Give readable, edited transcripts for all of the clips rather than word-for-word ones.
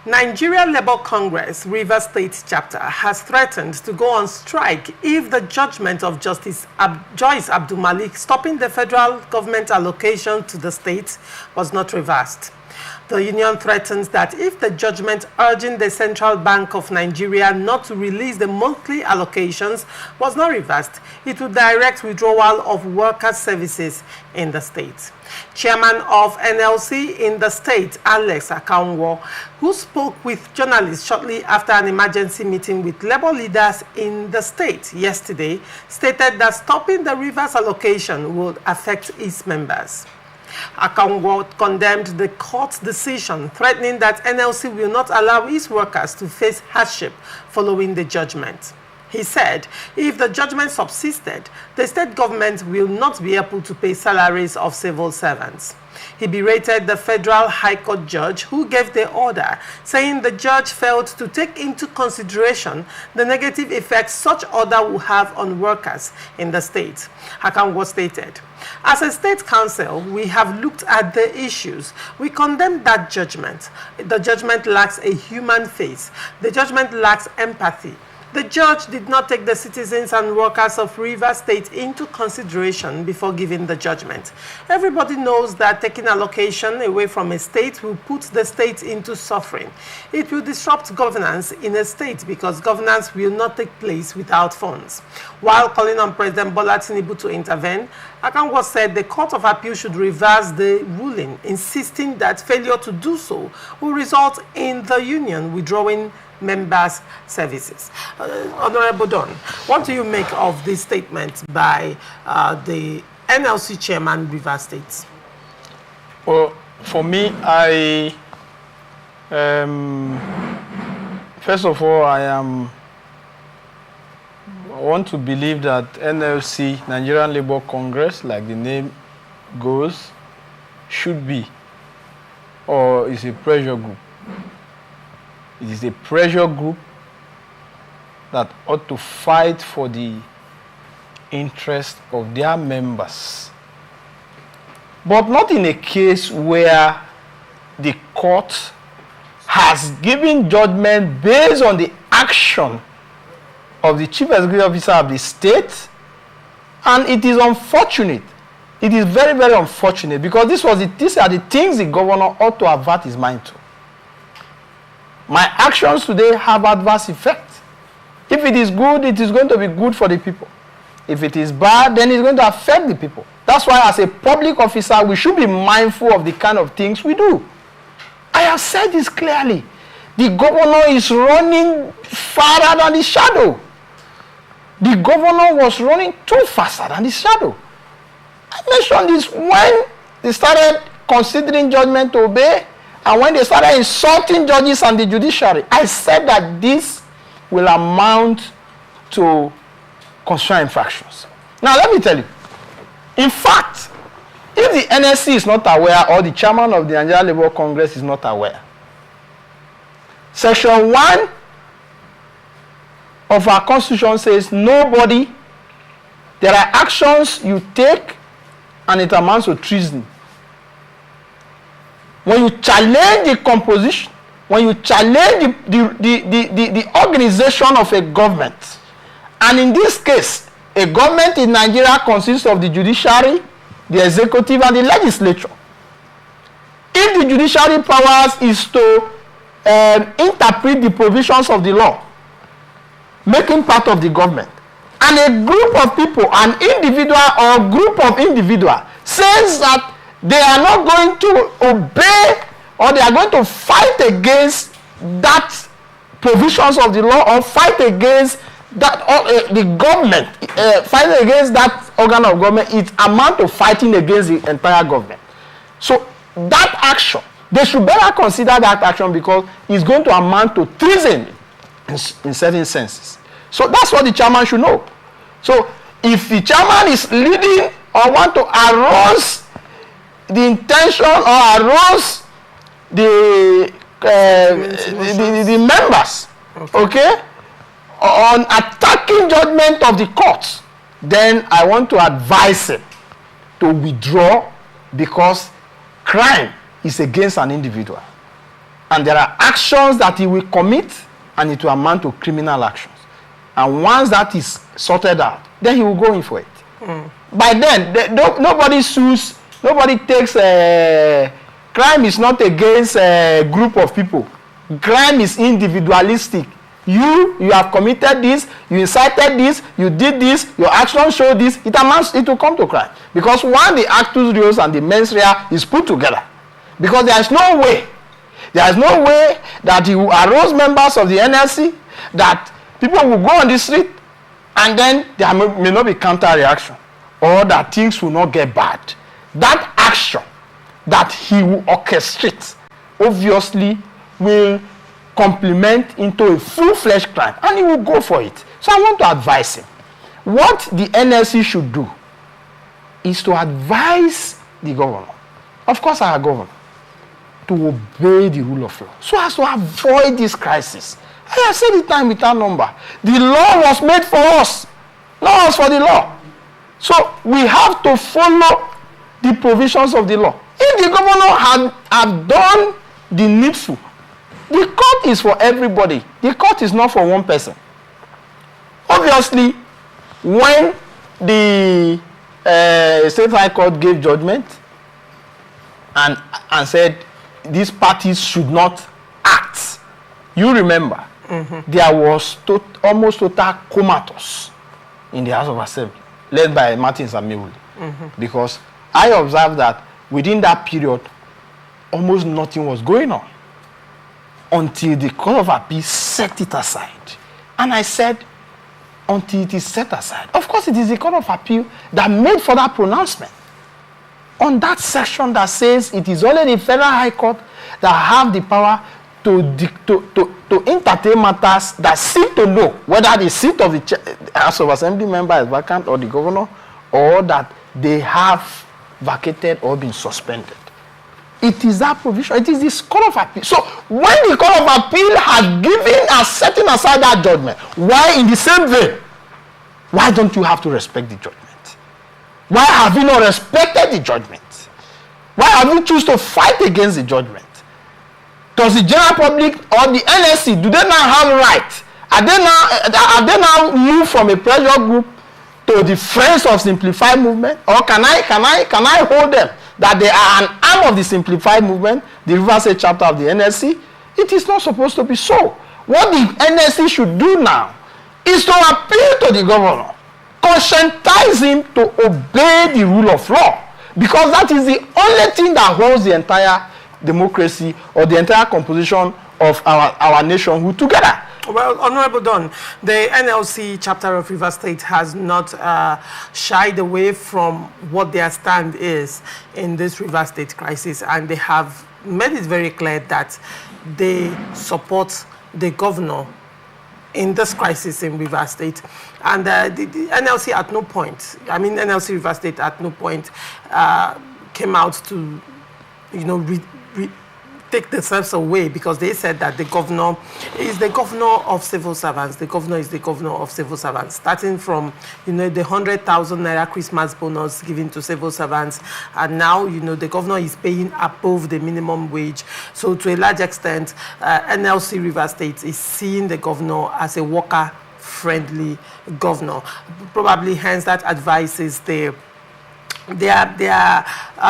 Nigeria Labour Congress Rivers State Chapter has threatened to go on strike if the judgment of Justice Joyce Abdulmalik stopping the federal government allocation to the state was not reversed. The union threatens that if the judgment urging the Central Bank of Nigeria not to release the monthly allocations was not reversed, it would direct withdrawal of workers' services in the state. Chairman of NLC in the state, Alex Akanwo, who spoke with journalists shortly after an emergency meeting with labor leaders in the state yesterday, stated that stopping the Rivers allocation would affect its members. Akanwo condemned the court's decision, threatening that NLC will not allow its workers to face hardship following the judgment. He said if the judgment subsisted, the state government will not be able to pay salaries of civil servants. He berated the Federal High Court judge who gave the order, saying the judge failed to take into consideration the negative effects such order will have on workers in the state. Akanwo stated, "As a state council, we have looked at the issues. We condemn that judgment. The judgment lacks a human face. The judgment lacks empathy. The judge did not take the citizens and workers of Rivers State into consideration before giving the judgment. Everybody knows that taking allocation away from a state will put the state into suffering. It will disrupt governance in a state because governance will not take place without funds." While calling on President Bola Tinubu to intervene, Akanwo said the Court of Appeal should reverse the ruling, insisting that failure to do so will result in the union withdrawing members' services. Honorable Don, what do you make of this statement by the NLC chairman, Rivers State? Well, for me, first of all, I want to believe that NLC, Nigerian Labour Congress, like the name goes, should be, or is a pressure group. It is a pressure group that ought to fight for the interest of their members. But not in a case where the court has given judgment based on the action of the chief executive officer of the state. And it is unfortunate. It is very, very unfortunate because these are the things the governor ought to avert his mind to. My actions today have adverse effects. If it is good, it is going to be good for the people. If it is bad, then it's going to affect the people. That's why as a public officer, we should be mindful of the kind of things we do. I have said this clearly. The governor is running farther than the shadow. The governor was running too faster than the shadow. I mentioned this when they started considering judgment to obey, and when they started insulting judges and the judiciary. I said that this will amount to constitutional infractions. Now, let me tell you. In fact, if the NLC is not aware or the chairman of the Nigerian Labour Congress is not aware, Section 1 of our Constitution says nobody, there are actions you take and it amounts to treason. When you challenge the composition, when you challenge the organization of a government, and in this case, a government in Nigeria consists of the judiciary, the executive, and the legislature. If the judiciary powers is to interpret the provisions of the law, making part of the government, and a group of people, an individual or group of individuals, says that they are not going to obey or they are going to fight against that provisions of the law or fight against that the government, fighting against that organ of government, it amounts to fighting against the entire government. So that action, they should better consider that action because it's going to amount to treason in certain senses. So that's what the chairman should know. So if the chairman is leading or want to arouse the intention or arouse the members, okay, on attacking judgment of the courts, then I want to advise him to withdraw because crime is against an individual. And there are actions that he will commit, and it will amount to criminal actions. And once that is sorted out, then he will go in for it. By then, nobody sues, nobody takes crime is not against a group of people. Crime is individualistic. You have committed this, you incited this, you did this, your actions show this, it will come to crime. Because when the actus reus and the mens rea is put together, because there is no way that you arouse members of the NLC, that people will go on the street, and then there may not be counter reaction, or that things will not get bad. That action that he will orchestrate obviously will complement into a full-fledged crime, and he will go for it. So I want to advise him. What the NLC should do is to advise the governor, of course our governor, to obey the rule of law, so as to avoid this crisis. I have said it time without number. The law was made for us, not us for the law. So we have to follow the provisions of the law. If the governor had done the needful, the court is for everybody. The court is not for one person. Obviously, when the State High Court gave judgment and said these parties should not act, you remember, there was almost total comatose in the House of Assembly, led by Martin Samewuli. Because I observed that within that period, almost nothing was going on until the Court of Appeal set it aside. And I said, until it is set aside. Of course, it is the Court of Appeal that made for that pronouncement on that section that says it is only the Federal High Court that have the power to entertain matters that seek to know whether the seat of the House of Assembly member is vacant, or the governor, or that they have vacated or been suspended. It is that provision. It is the Court of Appeal. So when the Court of Appeal has given and setting aside that judgment, why in the same vein, why don't you have to respect the judgment? Why have you not respected the judgment? Why have you chosen to fight against the judgment? Does the general public or the NLC, do they now have right? Are they now moved from a pressure group to the Friends of Simplified Movement? Or can I hold them that they are an arm of the Simplified Movement, the River State chapter of the NLC? It is not supposed to be so. What the NLC should do now is to appeal to the governor, conscientize him to obey the rule of law, because that is the only thing that holds the entire democracy or the entire composition of our nationhood together. Well, Honorable Don, the NLC chapter of River State has not shied away from what their stand is in this River State crisis, and they have made it very clear that they support the governor in this crisis in River State. And the NLC at no point, NLC River State at no point came out to, take themselves away, because they said that the governor is the governor of civil servants. The governor is the governor of civil servants, starting from, the 100,000 Naira Christmas bonus given to civil servants. And now, the governor is paying above the minimum wage. So to a large extent, NLC River State is seeing the governor as a worker-friendly governor. Probably hence that advises their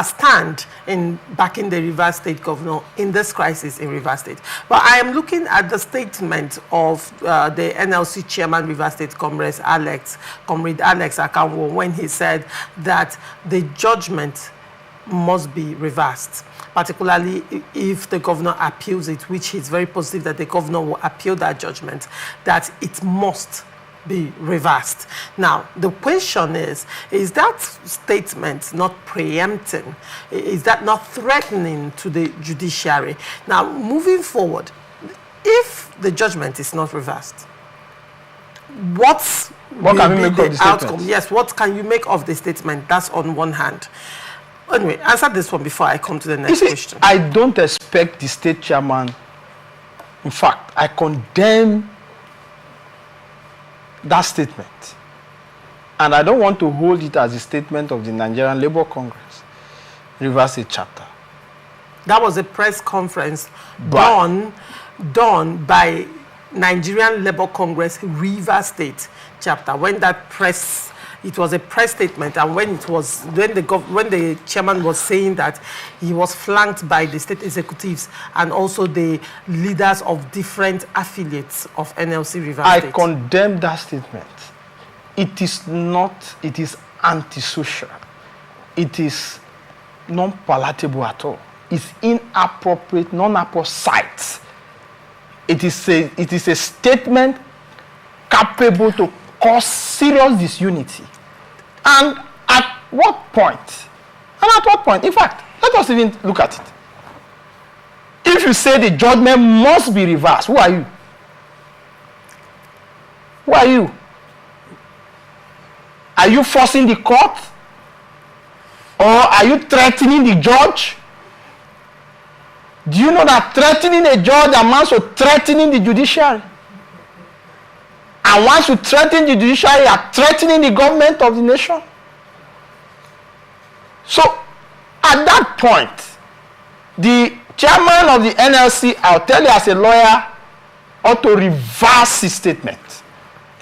stand in backing the River State governor in this crisis in River State. But I am looking at the statement of the NLC chairman, River State Comrade Alex Akanwo, when he said that the judgment must be reversed, particularly if the governor appeals it, which he's very positive that the governor will appeal that judgment, that it must be reversed. Now, the question is that statement not preempting? Is that not threatening to the judiciary? Now, moving forward, if the judgment is not reversed, what can we make of the outcome? Yes, what can you make of the statement? That's on one hand. Anyway, answer this one before I come to the next question. I don't expect the state chairman. In fact, I condemn that statement, and I don't want to hold it as a statement of the Nigerian Labour Congress, River State chapter. That was a press conference done by Nigerian Labour Congress Rivers State chapter. When that press, it was a press statement, and when the chairman was saying that he was flanked by the state executives and also the leaders of different affiliates of NLC Rivers State. I condemn that statement. It is not, it is antisocial. It is non-palatable at all. It's inappropriate, non-apposite. It is a statement capable to cause serious disunity. And at what point? And at what point? In fact, let us even look at it. If you say the judgment must be reversed, who are you? Who are you? Are you forcing the court? Or are you threatening the judge? Do you know that threatening a judge amounts to threatening the judiciary? And once you threaten the judiciary, you are threatening the government of the nation. So, at that point, the chairman of the NLC, I'll tell you as a lawyer, ought to reverse his statement.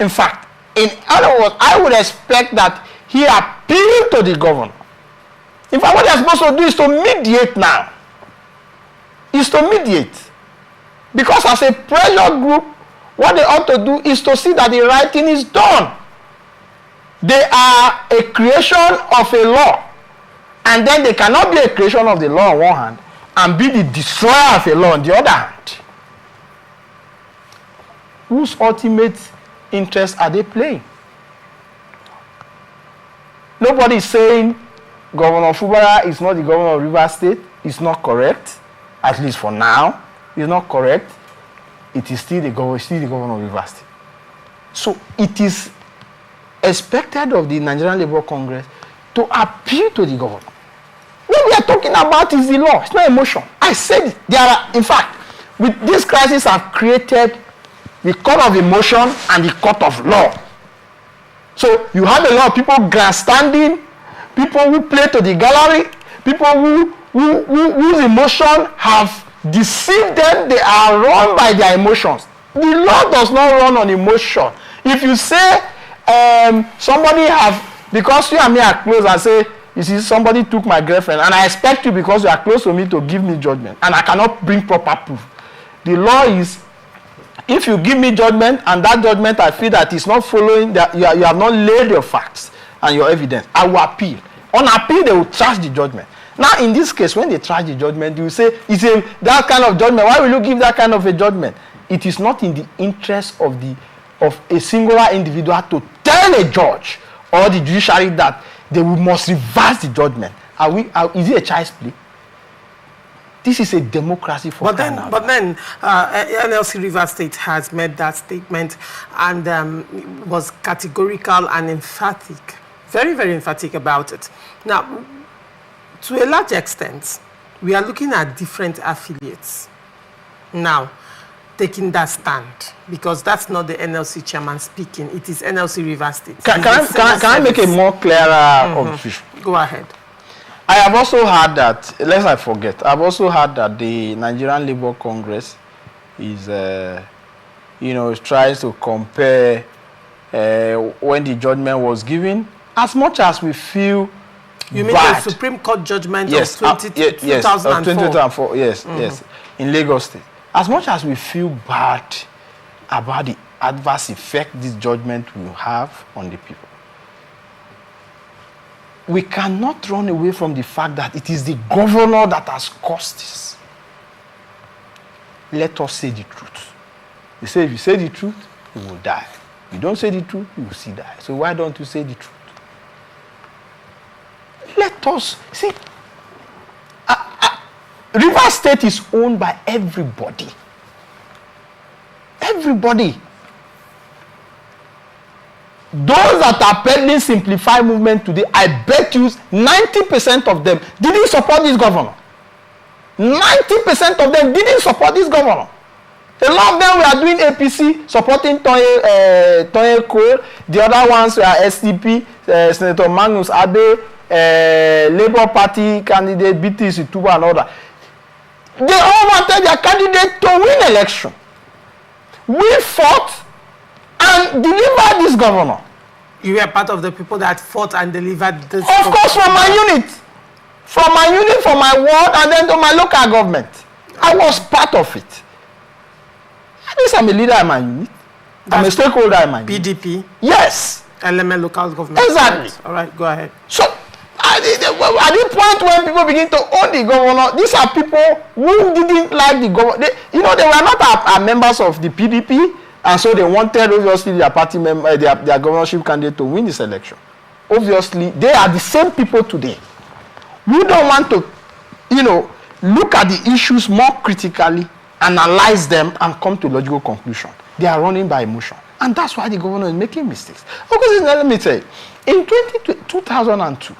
In fact, in other words, I would expect that he appealed to the governor. In fact, what they're supposed to do is to mediate now. Is to mediate. Because as a pressure group, what they ought to do is to see that the right thing is done. They are a creation of a law. And then they cannot be a creation of the law on one hand and be the destroyer of a law on the other hand. Whose ultimate interests are they playing? Nobody is saying Governor Fubara is not the governor of Rivers State. It's not correct. At least for now, it's not correct. It is still the governor of Rivers State. So it is expected of the Nigerian Labour Congress to appeal to the governor. What we are talking about is the law. It's not emotion. I said there are, in fact, with this crisis, have created the court of emotion and the court of law. So you have a lot of people grandstanding, people who play to the gallery, people whose emotion have deceived them. They are run by their emotions. The law does not run on emotion. If you say somebody have, because you and me are close, I say, you see, somebody took my girlfriend, and I expect you, because you are close to me, to give me judgment, and I cannot bring proper proof. The law is, if you give me judgment, and that judgment I feel that is not following, that you have not laid your facts and your evidence, I will appeal. On appeal, they will trash the judgment. Now, in this case, when they trash the judgment, you say, that kind of judgment. Why will you give that kind of a judgment? It is not in the interest of a singular individual to tell a judge or the judiciary that they must reverse the judgment. Is it a child's play? This is a democracy for Ghana. But then NLC Rivers State has made that statement and was categorical and emphatic, very, very emphatic about it. Now, to a large extent, we are looking at different affiliates now taking that stand, because that's not the NLC chairman speaking. It is NLC Rivers State. Can I make a more clearer observation? Go ahead. I have also heard that, lest I forget, I've also heard that the Nigerian Labour Congress is, tries to compare when the judgment was given. As much as we feel You mean bad, the Supreme Court judgment yes, of 2004? Yes, in Lagos State. As much as we feel bad about the adverse effect this judgment will have on the people, we cannot run away from the fact that it is the governor that has caused this. Let us say the truth. They say if you say the truth, you will die. If you don't say the truth, you will see die. So why don't you say the truth? Let us see. Rivers State is owned by everybody. Everybody. Those that are peddling Simplify movement today, I bet you 90% of them didn't support this governor. 90% of them didn't support this governor. A lot of them were doing APC, supporting Toye Cole. The other ones were SDP, Senator Magnus Abe, Labour Party candidate, BTC Tuba, and all that. They all wanted their candidate to win election. We fought and delivered this governor. You were part of the people that fought and delivered this. Of course, from my unit. From my unit, from my ward, and then to my local government. I was part of it. At least I'm a leader in my unit. I'm a stakeholder in my unit. PDP? Yes. LML local government. Exactly. All right, go ahead. So, at the point when people begin to own the governor, these are people who didn't like the governor. They were not members of the PDP, and so they wanted, obviously, their party member, their governorship candidate to win this election. Obviously, they are the same people today. We don't want to, look at the issues more critically, analyze them, and come to a logical conclusion. They are running by emotion. And that's why the governor is making mistakes. Because let me tell you, in 2002,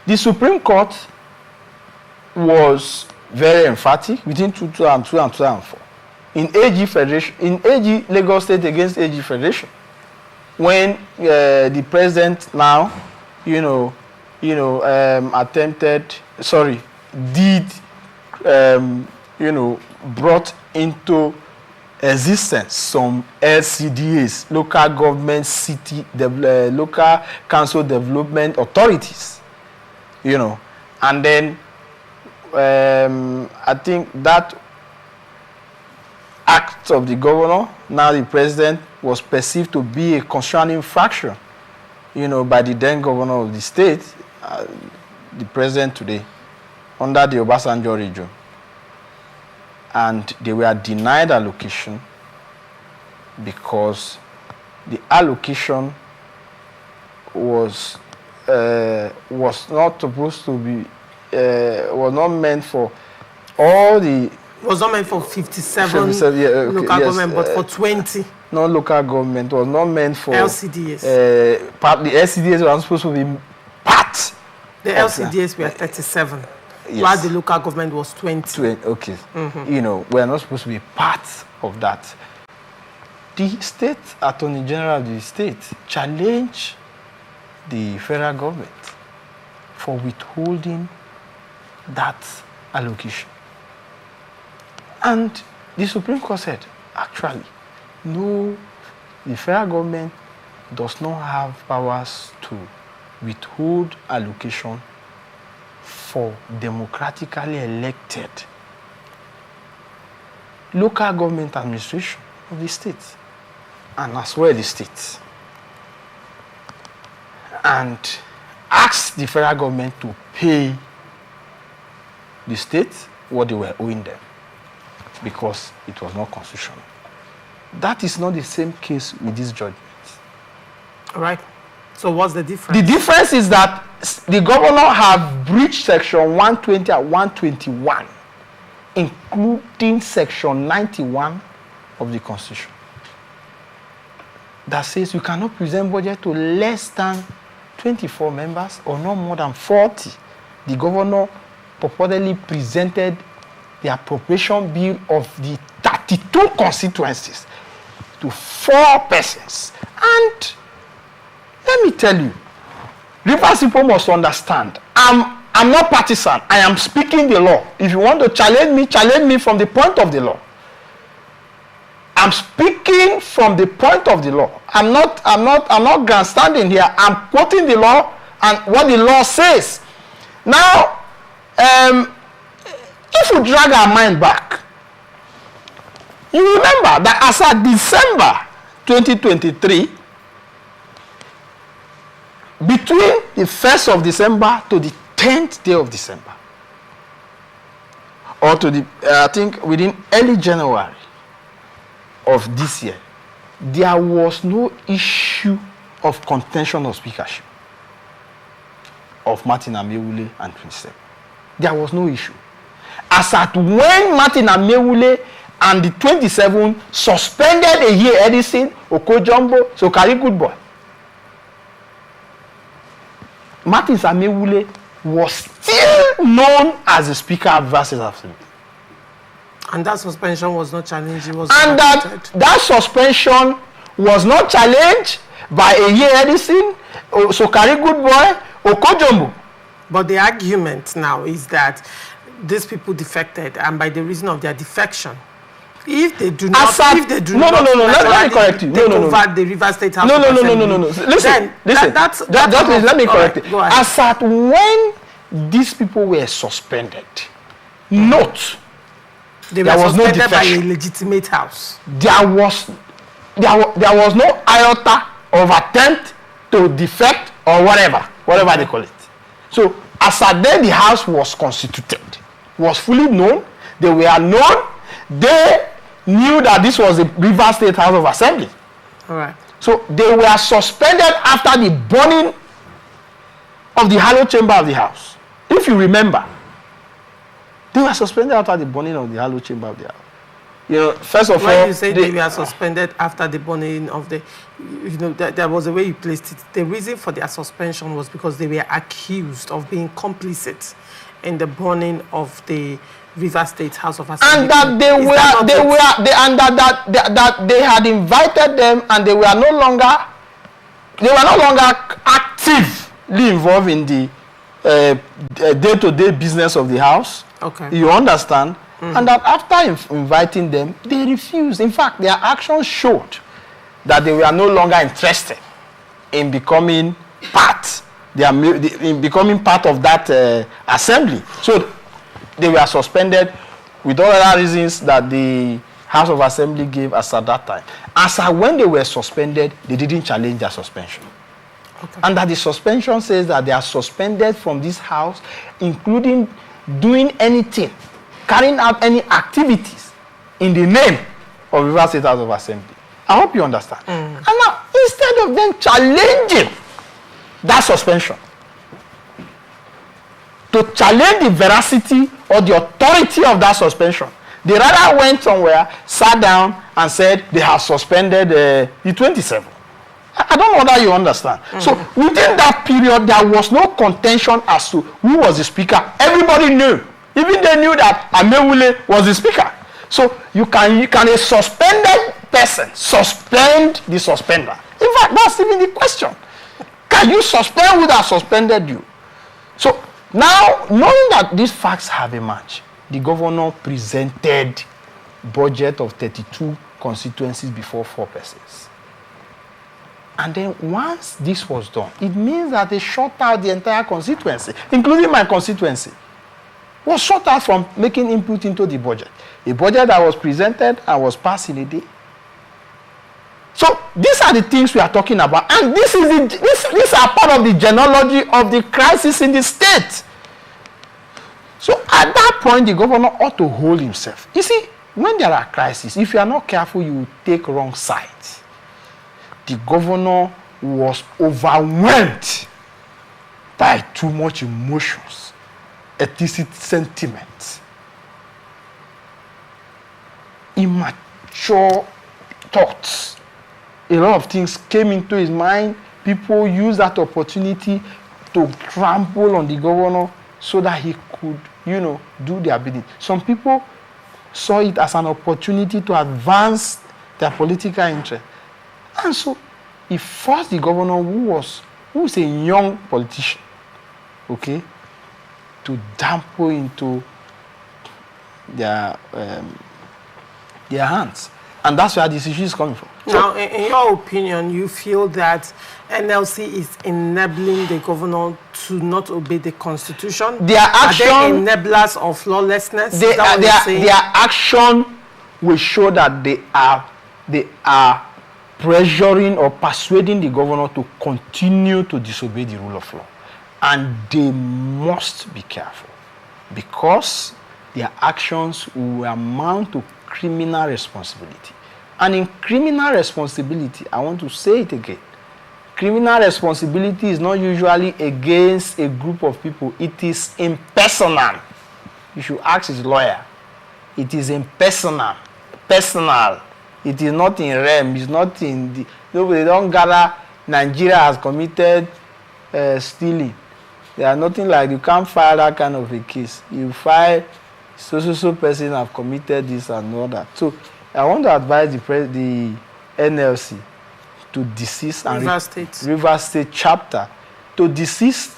the Supreme Court was very emphatic between 2002 and 2004 in AG Federation, in AG Lagos State against AG Federation, when the president now, brought into existence some LCDAs, local government city, local council development authorities, and then I think that act of the governor, now the president, was perceived to be a constitutional infraction, by the then governor of the state, the president today, under the Obasanjo regime. And they were denied allocation because the allocation was not supposed to be, was not meant for all the... Was not meant for 57 local government, but for 20. No local government. Was not meant for... LCDs. The LCDs were supposed to be part. The LCDs were 37. Yes. While the local government was 20. Okay. We're not supposed to be part of that. The state attorney general of the state challenged the federal government for withholding that allocation. And the Supreme Court said, actually, no, the federal government does not have powers to withhold allocation for democratically elected local government administration of the state, and as well the states, and asked the federal government to pay the state what they were owing them because it was not constitutional. That is not the same case with this judgment. All right. So what's the difference? The difference is that the governor have breached section 120 and 121, including section 91 of the Constitution, that says you cannot present budget to less than 24 members or no more than 40. The governor purportedly presented the appropriation bill of the 32 constituencies to 4 persons. And let me tell you, Rivers people must understand, I'm not partisan. I am speaking the law. If you want to challenge me from the point of the law. I'm speaking from the point of the law. I'm not grandstanding here. I'm quoting the law and what the law says. Now, if we drag our mind back, you remember that as of December 2023, between the 1st of December to the 10th day of December, or to the, I think within early January of this year, there was no issue of contention of speakership of Martin Amewule and 27. There was no issue. As at when Martin Amewule and the 27 suspended a year Edison, Okojumbo, Sokari Goodboy, Martin Amewule was still known as the Speaker of Versus Assembly. And that suspension was not challenged. It was and that suspension was not challenged by a year Edison, Sokari Goodboy, Okojumbo. But the argument now is that these people defected, and by the reason of their defection, if they do not, let me correct you. Over the River State House. No. Listen. Let me correct it. As at when these people were suspended, note. They were suspended by a legitimate house. There was no iota of attempt to defect or whatever they call it. So as at then the house was constituted, was fully known. They were known. They knew that this was the River State House of Assembly. All right. So they were suspended after the burning of the hallowed chamber of the house. If you remember, they were suspended after the burning of the hallowed chamber of the house. You know, first of all, when you say they were suspended after the burning of the, you know, there was a way you placed it. The reason for their suspension was because they were accused of being complicit in the burning of the River State House of Assembly. And that they had invited them, and they were no longer actively involved in the day-to-day business of the house. Okay. You understand? Mm-hmm. And that after inviting them, they refused. In fact, their actions showed that they were no longer interested in becoming part. In becoming part of that assembly. So they were suspended with all other reasons that the House of Assembly gave us at that time. As when they were suspended, they didn't challenge their suspension. Okay. And that the suspension says that they are suspended from this house, including doing anything, carrying out any activities in the name of River State House of Assembly. I hope you understand. And now, instead of them challenging that suspension, to challenge the veracity or the authority of that suspension, they rather went somewhere, sat down, and said they have suspended the 27. I don't know whether you understand. So within that period, there was no contention as to who was the speaker. Everybody knew. Even they knew that Amewule was the speaker. So you can a suspended person suspend the suspender? In fact, that's even the question. Can you suspend who that suspended you? So now, knowing that these facts have emerged, the governor presented budget of 32 constituencies before 4 persons. And then once this was done, it means that they shut out the entire constituency, including my constituency, was shut out from making input into the budget. A budget that was presented and was passed in a day. So these are the things we are talking about, and these are part of the genealogy of the crisis in the state. So at that point, the governor ought to hold himself. You see, when there are crises, if you are not careful, you will take wrong sides. The governor was overwhelmed by too much emotions, ethnicity sentiments, immature thoughts. A lot of things came into his mind. People used that opportunity to trample on the governor so that he could, do their bidding. Some people saw it as an opportunity to advance their political interest. And so he forced the governor, who is a young politician, okay, to dampen into their hands. And that's where this issue is coming from. Now, in your opinion, you feel that NLC is enabling the governor to not obey the Constitution? Their action, are they enablers of lawlessness? Their action will show that they are pressuring or persuading the governor to continue to disobey the rule of law. And they must be careful, because their actions will amount to criminal responsibility. And in criminal responsibility, I want to say it again, criminal responsibility is not usually against a group of people. It is impersonal. You should ask his lawyer. It is impersonal, personal. It is not in realm. It's not in the... Nobody don't gather Nigeria has committed stealing. There are nothing like, you can't file that kind of a case. You file so person have committed this and all that. So I want to advise the NLC to desist, and River State chapter to desist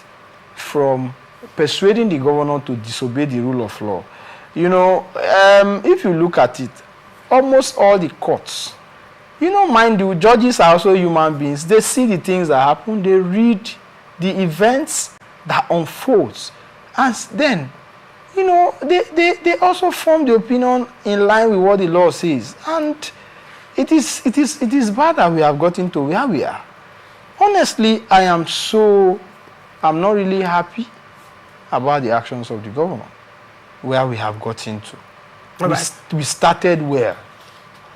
from persuading the governor to disobey the rule of law. You know, if you look at it, almost all the courts, you know, mind you, judges are also human beings. They see the things that happen. They read the events that unfolds. And then, you know, they also form the opinion in line with what the law says. And it is bad that we have gotten to where we are. Honestly, I'm not really happy about the actions of the government, where we have gotten to. Right. We started well.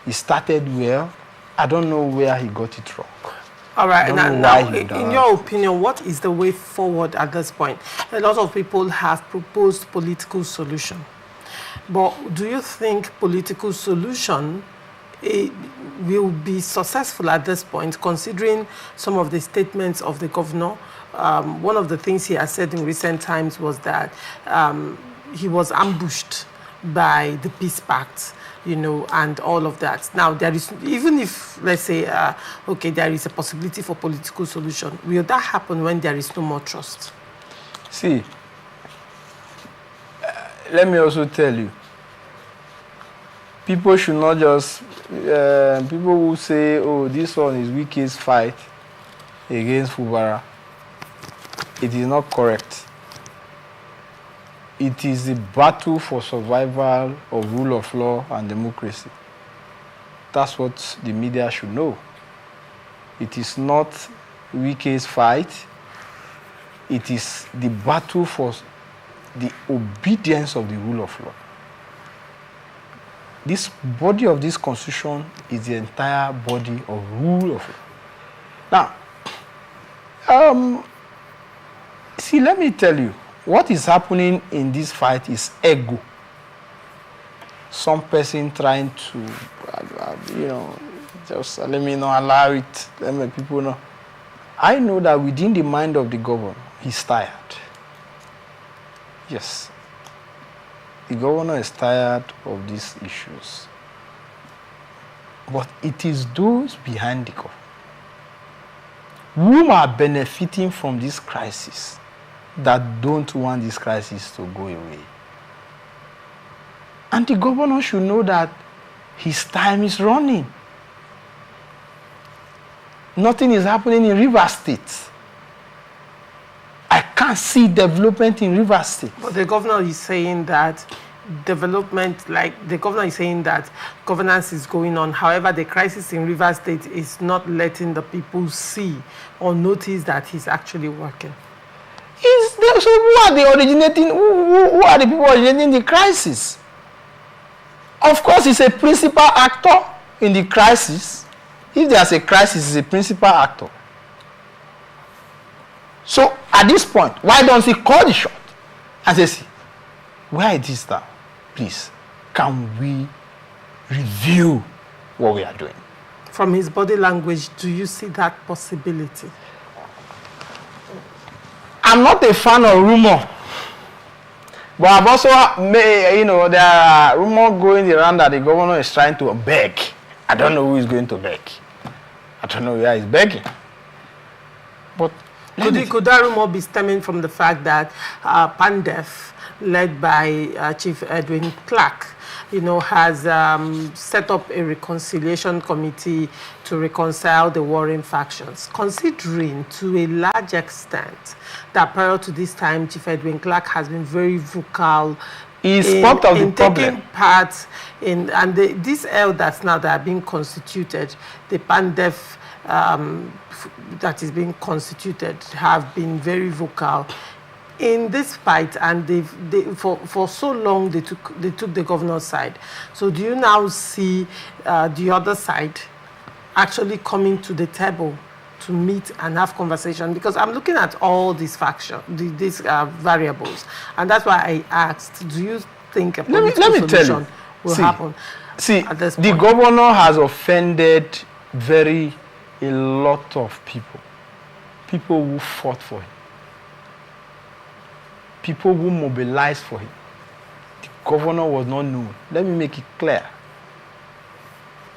He started well. I don't know where he got it wrong. All right. Now, in your opinion, what is the way forward at this point? A lot of people have proposed political solution. But do you think political solution will be successful at this point, considering some of the statements of the governor? One of the things he has said in recent times was that he was ambushed by the Peace Pact, you know, and all of that. Now, there is, even if, let's say, okay, there is a possibility for political solution, will that happen when there is no more trust? See, let me also tell you, people should not just, people who say, oh, this one is Wike's fight against Fubara. It is not correct. It is the battle for survival of rule of law and democracy. That's what the media should know. It is not Wike's fight. It is the battle for the obedience of the rule of law. This body of this constitution is the entire body of rule of law. Now, see, let me tell you, what is happening in this fight is ego. Some person trying to, you know, just let me not allow it, let me people know. I know that within the mind of the governor, he's tired. Yes. The governor is tired of these issues. But it is those behind the governor who are benefiting from this crisis that don't want this crisis to go away. And the governor should know that his time is running. Nothing is happening in Rivers State. I can't see development in Rivers State. But the governor is saying that development, like the governor is saying that governance is going on. However, the crisis in Rivers State is not letting the people see or notice that he's actually working. So who are the originating? Who are the people originating the crisis? Of course, he's a principal actor in the crisis. If there's a crisis, he's a principal actor. So at this point, why don't he call the shot and say, see, where it is now? Please, can we review what we are doing? From his body language, do you see that possibility? I'm not a fan of rumor, but I've also, you know, there are rumors going around that the governor is trying to beg. I don't know who is going to beg. I don't know where he's begging. But could that rumor be stemming from the fact that PANDEF, led by Chief Edwin Clark, you know, has set up a reconciliation committee to reconcile the warring factions, considering to a large extent that prior to this time, Chief Edwin Clark has been very vocal in part of the problem. Taking part in, and these elders now that are being constituted, the PANDEF that is being constituted, have been very vocal in this fight, and for so long they took the governor's side. So do you now see the other side actually coming to the table to meet and have conversation? Because I'm looking at all these these variables, and that's why I asked, do you think a political solution will happen? See, at this the point? governor has offended a lot of people who fought for him, people who mobilized for him. The governor was not known. Let me make it clear.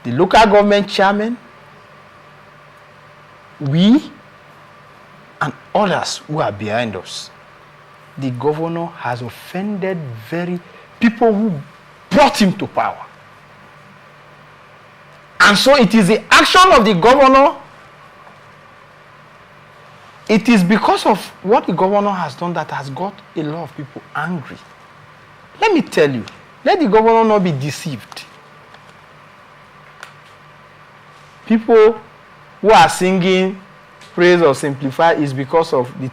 The local government chairman, we, and others who are behind us, the governor has offended people who brought him to power. And so it is the action of the governor. It is because of what the governor has done that has got a lot of people angry. Let me tell you, let the governor not be deceived. People who are singing praise or simplify is because of the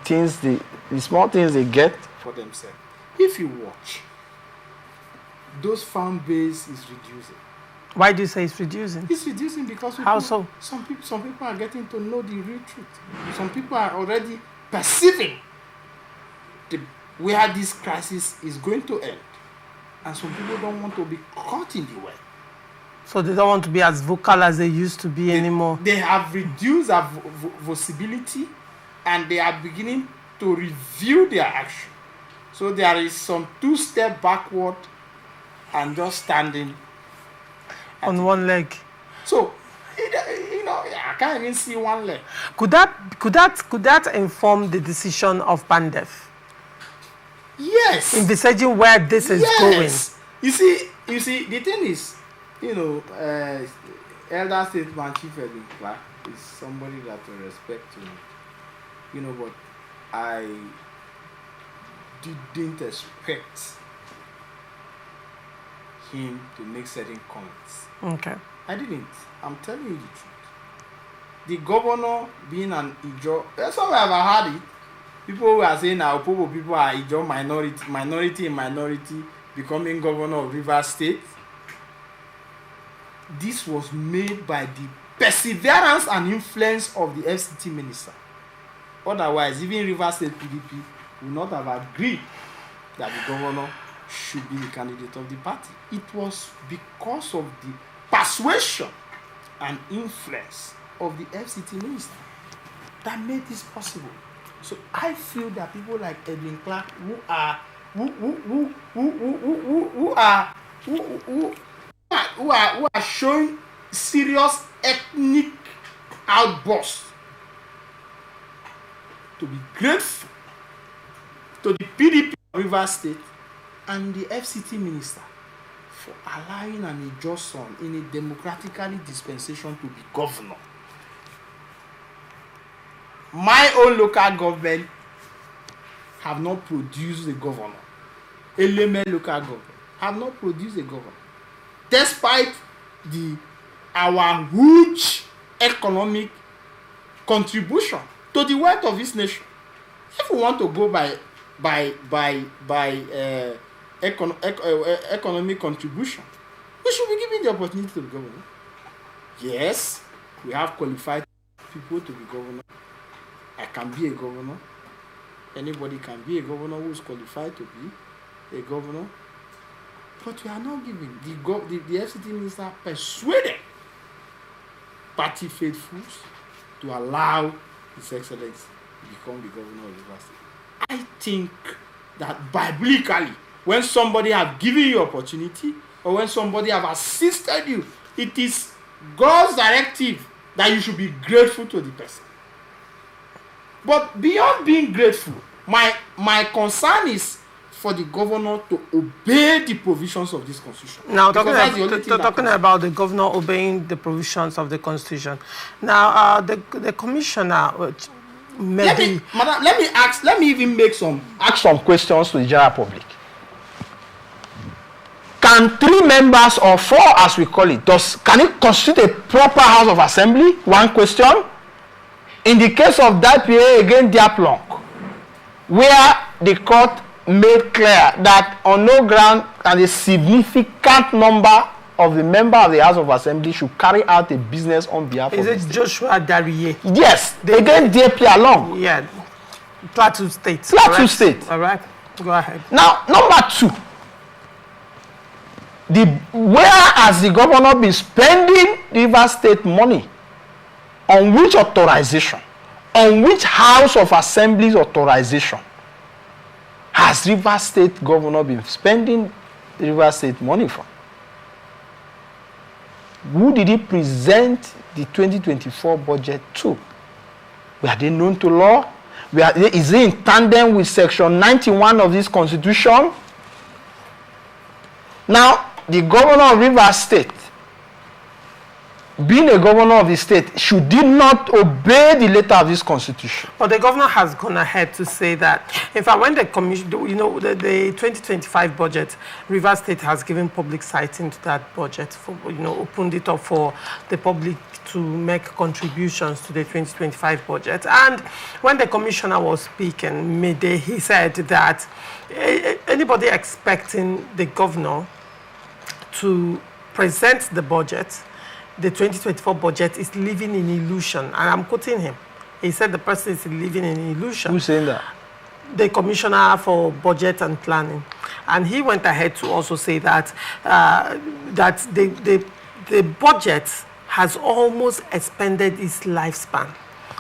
small things they get for themselves. If you watch, those fan base is reducing. Why do you say it's reducing? It's reducing because how so? Some people are getting to know the real truth. Some people are already perceiving where this crisis is going to end. And some people don't want to be caught in the way. So they don't want to be as vocal as they used to be anymore. They have reduced their visibility, and they are beginning to review their action. So there is some 2 steps backward and just standing on one leg. So, I can't even see one leg. Could that inform the decision of Pandef? Yes. Envisaging where this is going. You see, the thing is, Elder Statesman Chief Edwin Clark is somebody that I respect to me. But I didn't expect him to make certain comments. Okay. I didn't. I'm telling you the truth. The governor being an Ijo, that's how I ever heard it. People who are saying now people are Ijo minority becoming governor of Rivers State. This was made by the perseverance and influence of the FCT minister. Otherwise, even Rivers State PDP would not have agreed that the governor should be the candidate of the party. It was because of the persuasion and influence of the FCT minister that made this possible. So I feel that people like Edwin Clark who are showing serious ethnic outbursts to be grateful to the PDP of Rivers State and the FCT minister for allowing an Ijo son in a democratically dispensation to be governor. My own local government have not produced a governor. Eleme local government have not produced a governor. Despite our huge economic contribution to the wealth of this nation. If we want to go by economic contribution, we should be given the opportunity to be governor. Yes, we have qualified people to be governor. I can be a governor. Anybody can be a governor who is qualified to be a governor. But we are not giving. The FCT minister persuaded party faithfuls to allow His Excellency to become the governor of Rivers State. I think that biblically, when somebody have given you opportunity or when somebody have assisted you, it is God's directive that you should be grateful to the person. But beyond being grateful, my concern is for the governor to obey the provisions of this constitution. Now, talking about the governor obeying the provisions of the constitution. Now, the commissioner, let me even ask some questions to the general public. Can 3 members or 4, as we call it, can it constitute a proper House of Assembly? One question. In the case of that PA against Diaplonk, where the court made clear that on no ground can a significant number of the member of the House of Assembly should carry out a business on behalf of the state. Is it Joshua Dariye? Yes, they against Diaplonk. Yeah, Plateau State. Plateau State. All right, go ahead. Now, number 2, whereas the governor been spending Rivers State money, on which authorization, on which House of Assembly's authorization has Rivers State governor been spending Rivers State money from? Who did he present the 2024 budget to? Were they known to law? Is it in tandem with Section 91 of this Constitution? Now, the governor of Rivers State, being a governor of the state, should he not obey the letter of this Constitution? But the governor has gone ahead to say that, in fact, when the commission, the 2025 budget, Rivers State has given public sighting to that budget, for, opened it up for the public to make contributions to the 2025 budget. And when the commissioner was speaking midday, he said that anybody expecting the governor to present the budget, the 2024 budget, is living in illusion. And I'm quoting him. He said the person is living in illusion. Who's saying that? The commissioner for budget and planning. And he went ahead to also say that that the budget has almost expended its lifespan.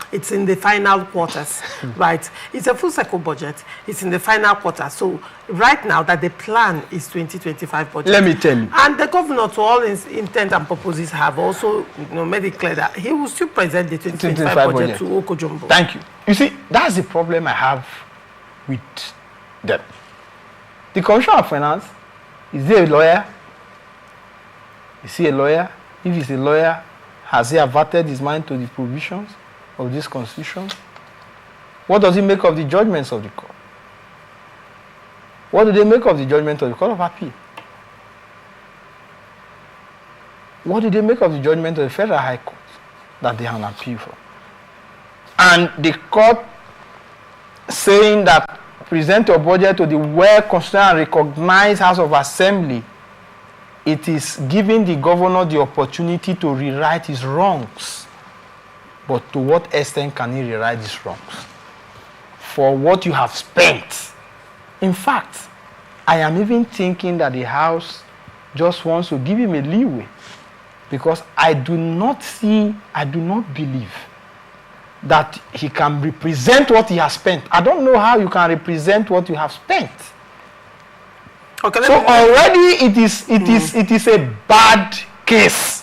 It's in the final quarters, right? It's a full cycle budget. It's in the final quarter. So right now that the plan is 2025 budget. Let me tell you. And the governor, to all his intent and purposes, have also made it clear that he will still present the 2025 budget to Okojumbo. Thank you. You see, that's the problem I have with them. The Commissioner of Finance, is he a lawyer? Is he a lawyer? If he's a lawyer, has he averted his mind to the provisions of this Constitution? What does he make of the judgments of the court? What do they make of the judgment of the Court of Appeal? What do they make of the judgment of the Federal High Court that they have an appeal for? And the court saying that present your budget to the well-constituted and recognized House of Assembly, it is giving the governor the opportunity to rewrite his wrongs. But to what extent can he rewrite his wrongs? For what you have spent. In fact, I am even thinking that the House just wants to give him a leeway. Because I do not believe that he can represent what he has spent. I don't know how you can represent what you have spent. Okay, so already it is a bad case.